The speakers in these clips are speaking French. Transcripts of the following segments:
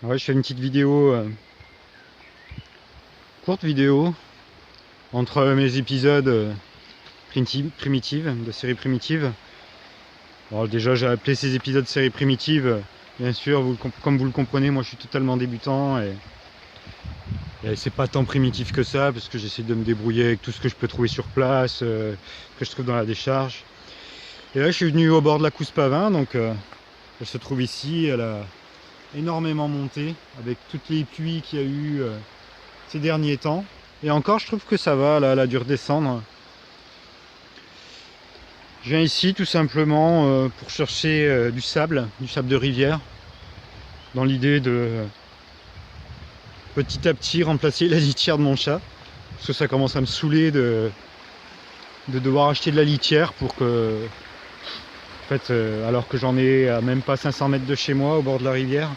Ouais, je fais une petite vidéo, courte vidéo, entre mes épisodes primitives, de série primitive. Alors déjà j'ai appelé ces épisodes série primitive, bien sûr, comme vous le comprenez, moi je suis totalement débutant et c'est pas tant primitif que ça, parce que j'essaie de me débrouiller avec tout ce que je peux trouver sur place, que je trouve dans la décharge. Et là je suis venu au bord de la Couspavin, donc elle se trouve ici, elle a énormément monté, avec toutes les pluies qu'il y a eu ces derniers temps. Et encore je trouve que ça va, là elle a dû redescendre. Je viens ici tout simplement pour chercher du sable de rivière, dans l'idée de petit à petit remplacer la litière de mon chat, parce que ça commence à me saouler de devoir acheter de la litière pour que, en fait, alors que j'en ai à même pas 500 mètres de chez moi, au bord de la rivière,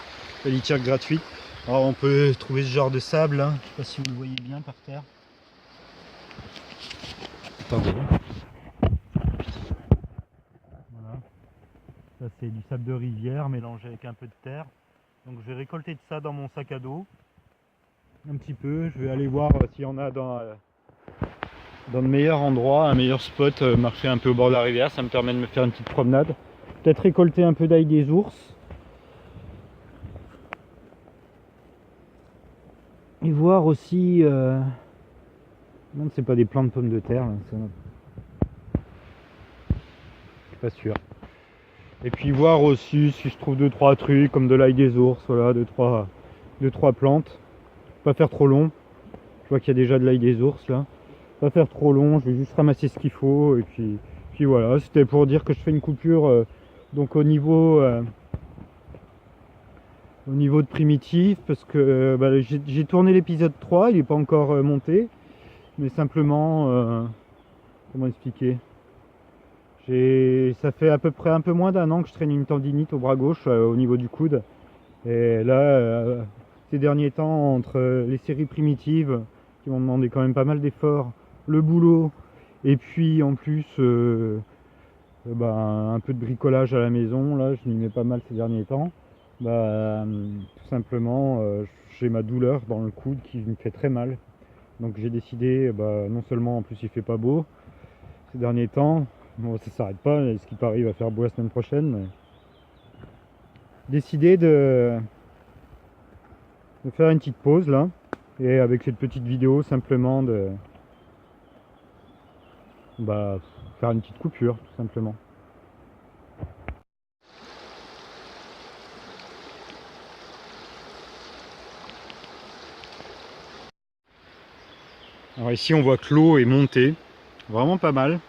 la litière gratuite. Alors on peut trouver ce genre de sable, hein. Je sais pas si vous le voyez bien par terre. Attendez. Voilà. Ça c'est du sable de rivière mélangé avec un peu de terre. Donc je vais récolter de ça dans mon sac à dos. Un petit peu, je vais aller voir s'il y en a dans de meilleurs endroits, un meilleur spot, marcher un peu au bord de la rivière, ça me permet de me faire une petite promenade. Peut-être récolter un peu d'ail des ours. Et voir aussi... Non, c'est pas des plants de pommes de terre, là, ça... je suis pas sûr. Et puis voir aussi si je trouve 2-3 trucs comme de l'ail des ours, voilà, 2-3 plantes. Pas faire trop long. Je vois qu'il y a déjà de l'ail des ours là. Pas faire trop long, je vais juste ramasser ce qu'il faut et puis voilà, c'était pour dire que je fais une coupure donc au niveau de primitif, parce que bah, j'ai tourné l'épisode 3, il n'est pas encore monté, mais simplement comment expliquer, ça fait à peu près un peu moins d'un an que je traîne une tendinite au bras gauche au niveau du coude, et là ces derniers temps, entre les séries primitives qui m'ont demandé quand même pas mal d'efforts, le boulot, et puis en plus bah, un peu de bricolage à la maison, là je m'y mets pas mal ces derniers temps, bah, tout simplement j'ai ma douleur dans le coude qui me fait très mal. Donc j'ai décidé, bah, non seulement en plus il fait pas beau ces derniers temps, bon ça s'arrête pas, ce qui paraît il va faire beau la semaine prochaine, mais décidé de faire une petite pause là, et avec cette petite vidéo simplement de bah, faire une petite coupure tout simplement. Alors ici on voit que l'eau est montée, vraiment pas mal,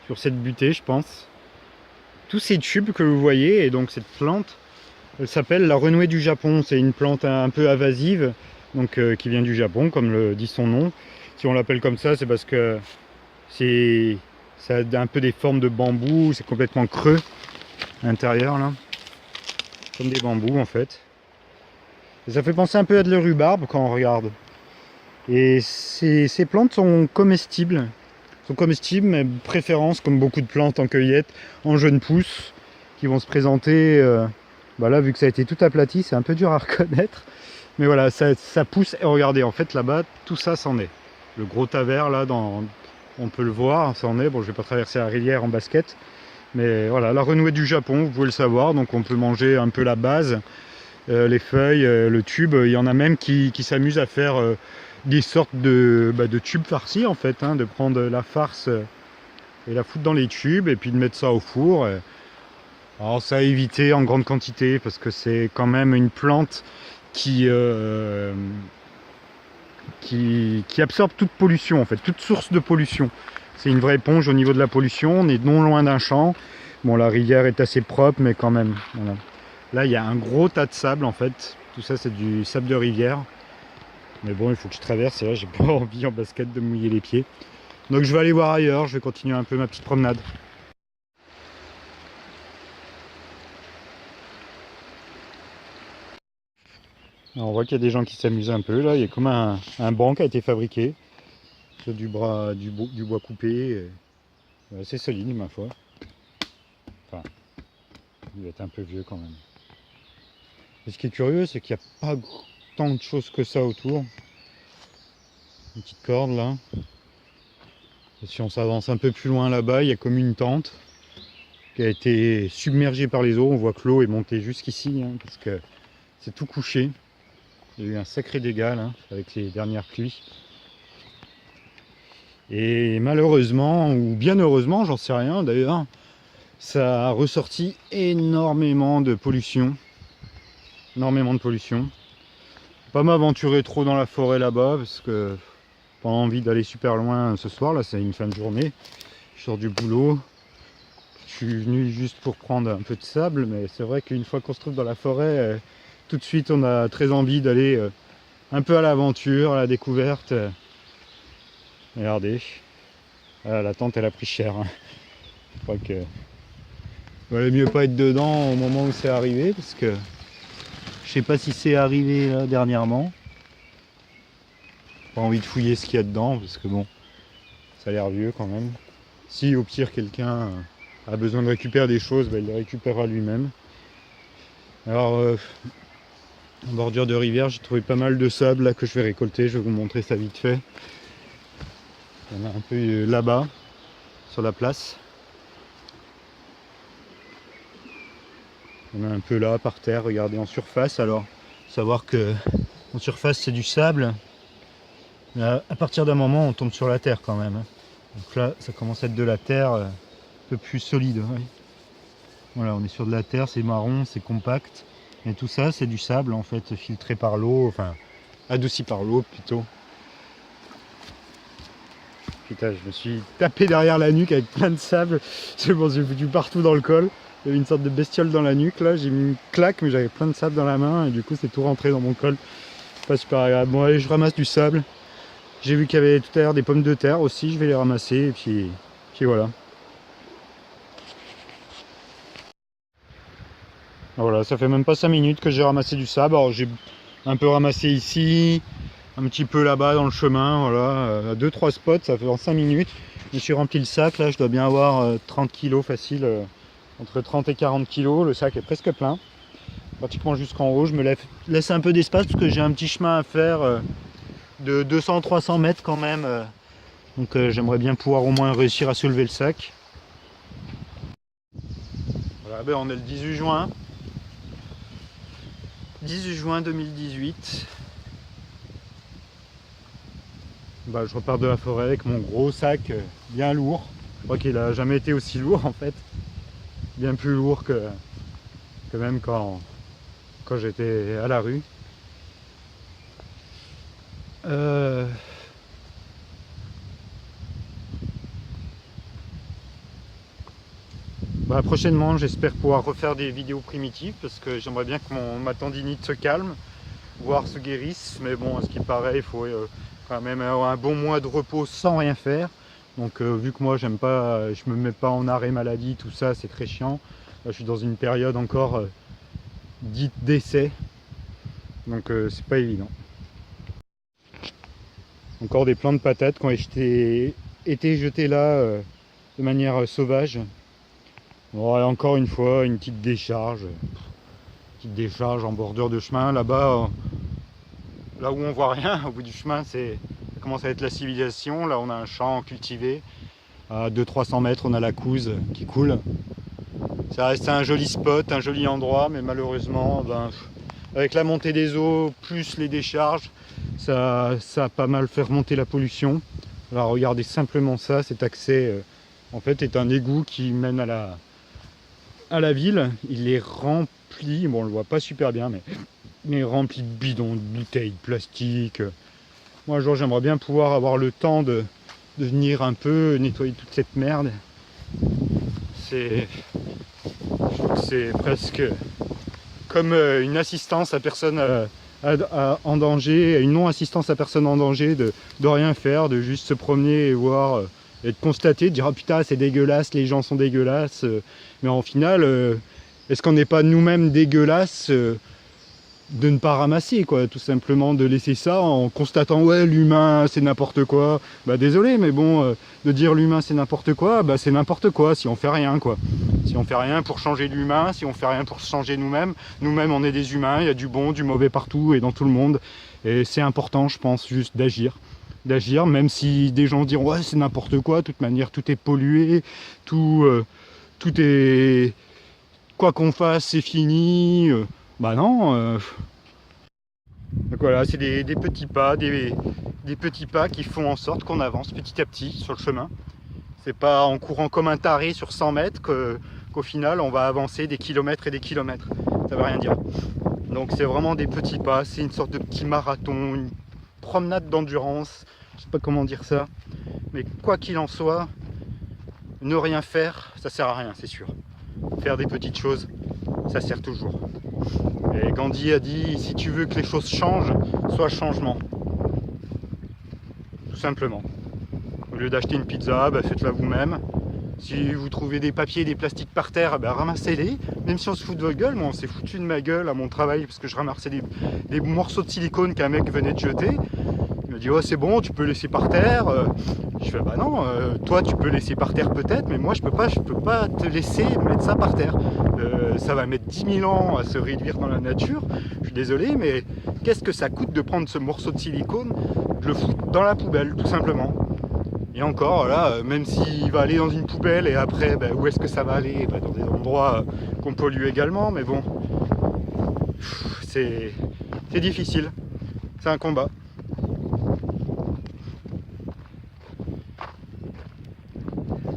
sur cette butée je pense. Tous ces tubes que vous voyez, et donc cette plante, elle s'appelle la renouée du Japon. C'est une plante un peu invasive, donc qui vient du Japon, comme le dit son nom. Si on l'appelle comme ça, c'est parce que ça a un peu des formes de bambou, c'est complètement creux à l'intérieur là, comme des bambous en fait. Et ça fait penser un peu à de la rhubarbe quand on regarde. Et ces plantes sont comestibles. Mais de préférence, comme beaucoup de plantes en cueillette, en jeunes pousses, qui vont se présenter. Bah là, vu que ça a été tout aplati, c'est un peu dur à reconnaître. Mais voilà, ça pousse. Et regardez, en fait, là-bas, tout ça, c'en est. Le gros tavers, là, on peut le voir, c'en est. Bon, je vais pas traverser la rivière en basket. Mais voilà, la renouée du Japon, vous pouvez le savoir. Donc, on peut manger un peu la base, les feuilles, le tube. Il y en a même qui s'amusent à faire des sortes de tubes farcis, en fait. Hein, de prendre la farce et la foutre dans les tubes et puis de mettre ça au four. Alors ça à éviter en grande quantité parce que c'est quand même une plante qui absorbe toute pollution en fait, toute source de pollution. C'est une vraie éponge au niveau de la pollution, on est non loin d'un champ. Bon, la rivière est assez propre mais quand même. Voilà. Là il y a un gros tas de sable en fait, tout ça c'est du sable de rivière. Mais bon, il faut que je traverse et là j'ai pas envie en basket de mouiller les pieds. Donc je vais aller voir ailleurs, je vais continuer un peu ma petite promenade. Alors, on voit qu'il y a des gens qui s'amusent un peu là, il y a comme un banc qui a été fabriqué sur du bois coupé, assez solide ma foi. Enfin, il va être un peu vieux quand même. Et ce qui est curieux, c'est qu'il n'y a pas tant de choses que ça autour. Une petite corde là. Et si on s'avance un peu plus loin là-bas, il y a comme une tente qui a été submergée par les eaux. On voit que l'eau est montée jusqu'ici, hein, parce que c'est tout couché. Il y a eu un sacré dégât là, avec les dernières pluies. Et malheureusement, ou bien heureusement, j'en sais rien d'ailleurs, ça a ressorti énormément de pollution. Énormément de pollution. Pas m'aventurer trop dans la forêt là-bas, parce que j'ai pas envie d'aller super loin ce soir. Là, c'est une fin de journée. Je sors du boulot. Je suis venu juste pour prendre un peu de sable, mais c'est vrai qu'une fois qu'on se trouve dans la forêt, tout de suite on a très envie d'aller un peu à l'aventure, à la découverte. Regardez, ah, la tente elle a pris cher, hein. Je crois que il valait mieux pas être dedans au moment où c'est arrivé, parce que je sais pas si c'est arrivé là dernièrement. Pas envie de fouiller ce qu'il y a dedans, parce que bon, ça a l'air vieux quand même. Si au pire quelqu'un a besoin de récupérer des choses, il les récupérera lui-même. Alors en bordure de rivière, j'ai trouvé pas mal de sable là que je vais récolter. Je vais vous montrer ça vite fait. Il y en a un peu là-bas sur la place. Il y en a un peu là par terre, regardez en surface. Alors savoir que en surface c'est du sable, mais à partir d'un moment on tombe sur la terre quand même. Donc là ça commence à être de la terre un peu plus solide. Oui. Voilà, on est sur de la terre, c'est marron, c'est compact. Et tout ça c'est du sable en fait, filtré par l'eau, enfin adouci par l'eau plutôt. Putain, je me suis tapé derrière la nuque avec plein de sable. C'est bon, j'ai foutu partout dans le col. Il y avait une sorte de bestiole dans la nuque là, j'ai mis une claque mais j'avais plein de sable dans la main et du coup c'est tout rentré dans mon col. Pas super agréable. Bon allez, je ramasse du sable. J'ai vu qu'il y avait tout à l'heure des pommes de terre aussi, je vais les ramasser et puis voilà. Voilà, ça fait même pas 5 minutes que j'ai ramassé du sable. Alors j'ai un peu ramassé ici, un petit peu là-bas dans le chemin, voilà, à 2-3 spots, ça fait en 5 minutes. Je me suis rempli le sac, là je dois bien avoir 30 kg facile, entre 30 et 40 kg, le sac est presque plein, pratiquement jusqu'en haut. Je me laisse un peu d'espace parce que j'ai un petit chemin à faire de 200-300 mètres quand même, donc j'aimerais bien pouvoir au moins réussir à soulever le sac. Voilà, ben on est le 18 juin. 18 juin 2018. Bah, je repars de la forêt avec mon gros sac bien lourd. Je crois qu'il a jamais été aussi lourd en fait. Bien plus lourd que même quand j'étais à la rue. Bah, prochainement j'espère pouvoir refaire des vidéos primitives parce que j'aimerais bien que ma tendinite se calme, voire se guérisse, mais bon à ce qui paraît il faut quand même avoir un bon mois de repos sans rien faire. Donc vu que moi j'aime pas, je me mets pas en arrêt maladie, tout ça c'est très chiant. Là, je suis dans une période encore dite d'essai, donc c'est pas évident. Encore des plants de patates qui ont été jetés là de manière sauvage. Bon, encore une fois une petite décharge en bordure de chemin là-bas, là où on voit rien au bout du chemin, ça commence à être la civilisation. Là on a un champ cultivé, à 200-300 mètres on a la Couze qui coule. Ça reste un joli spot, un joli endroit, mais malheureusement avec la montée des eaux plus les décharges, ça a pas mal fait remonter la pollution. Alors regardez simplement ça, cet accès en fait est un égout qui mène à la ville. Il est rempli, bon on le voit pas super bien, mais rempli de bidons, de bouteilles, de plastique. Moi un jour j'aimerais bien pouvoir avoir le temps de venir un peu nettoyer toute cette merde. Je trouve que c'est presque comme une assistance à personne en danger, une non-assistance à personne en danger, de rien faire, de juste se promener et voir, et de constater, de dire oh putain c'est dégueulasse, les gens sont dégueulasses, mais en final, est-ce qu'on n'est pas nous-mêmes dégueulasses de ne pas ramasser, quoi, tout simplement de laisser ça en constatant ouais l'humain c'est n'importe quoi. Bah désolé, mais bon, de dire l'humain c'est n'importe quoi, bah c'est n'importe quoi si on fait rien, quoi. Si on fait rien pour changer l'humain, si on fait rien pour changer nous-mêmes, nous-mêmes on est des humains, il y a du bon, du mauvais partout et dans tout le monde. Et c'est important, je pense, juste d'agir, même si des gens diront ouais c'est n'importe quoi, de toute manière tout est pollué, tout est, quoi qu'on fasse c'est fini. Bah non. Donc voilà, c'est des petits pas, des petits pas qui font en sorte qu'on avance petit à petit sur le chemin. C'est pas en courant comme un taré sur 100 mètres qu'au final on va avancer des kilomètres et des kilomètres. Ça veut rien dire. Donc c'est vraiment des petits pas, c'est une sorte de petit marathon, une promenade d'endurance, je sais pas comment dire ça. Mais quoi qu'il en soit, ne rien faire, ça sert à rien, c'est sûr. Faire des petites choses, ça sert toujours. Et Gandhi a dit, si tu veux que les choses changent, sois changement. Tout simplement. Au lieu d'acheter une pizza, bah faites-la vous-même. Si vous trouvez des papiers, des plastiques par terre, bah ramassez-les. Même si on se fout de votre gueule, moi on s'est foutu de ma gueule à mon travail parce que je ramassais des morceaux de silicone qu'un mec venait de jeter. Il m'a dit oh c'est bon, tu peux laisser par terre. Je fais bah non, toi tu peux laisser par terre peut-être, mais moi je peux pas te laisser mettre ça par terre. Ça va mettre 10 000 ans à se réduire dans la nature. Je suis désolé, mais qu'est-ce que ça coûte de prendre ce morceau de silicone, de le foutre dans la poubelle, tout simplement. Et encore, là, même s'il va aller dans une poubelle et après, bah, où est-ce que ça va aller? Bah, dans des endroits qu'on pollue également, mais bon, c'est difficile. C'est un combat.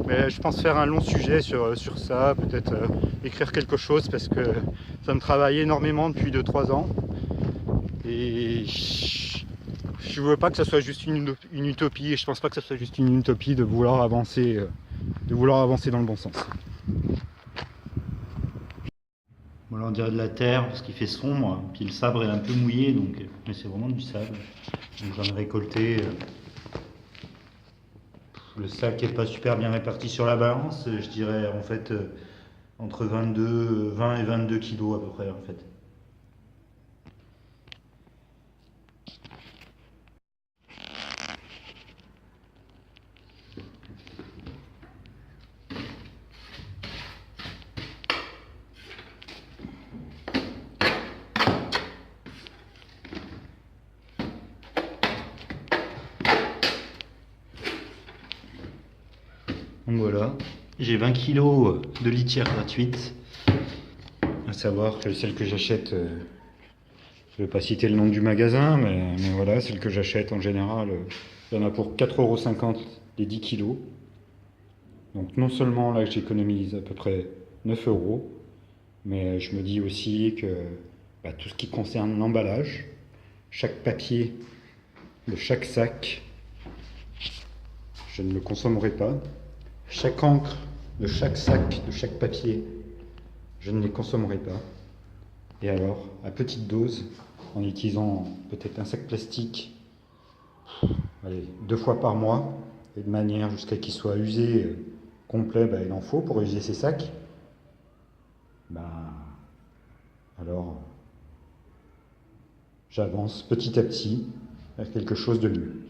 Mais je pense faire un long sujet sur ça, peut-être écrire quelque chose parce que ça me travaille énormément depuis 2-3 ans. Et je veux pas que ça soit juste une utopie, et je pense pas que ça soit juste une utopie de vouloir avancer dans le bon sens. Voilà, on dirait de la terre parce qu'il fait sombre, puis le sabre est un peu mouillé, donc, mais c'est vraiment du sable. Donc j'en ai récolté. Le sac n'est pas super bien réparti sur la balance, je dirais en fait entre 20 et 22 kilos à peu près en fait. Donc voilà, j'ai 20 kilos de litière gratuite, à savoir que celle que j'achète, je ne vais pas citer le nom du magasin, mais voilà, celle que j'achète en général, il y en a pour 4,50 € les 10 kilos. Donc non seulement là j'économise à peu près 9 €, mais je me dis aussi que bah, tout ce qui concerne l'emballage, chaque papier de chaque sac, je ne le consommerai pas. Chaque encre de chaque sac, de chaque papier, je ne les consommerai pas. Et alors, à petite dose, en utilisant peut-être un sac plastique, allez, 2 fois par mois, et de manière jusqu'à qu'il soit usé complet, bah, il en faut pour user ces sacs. Bah, alors, j'avance petit à petit vers quelque chose de mieux.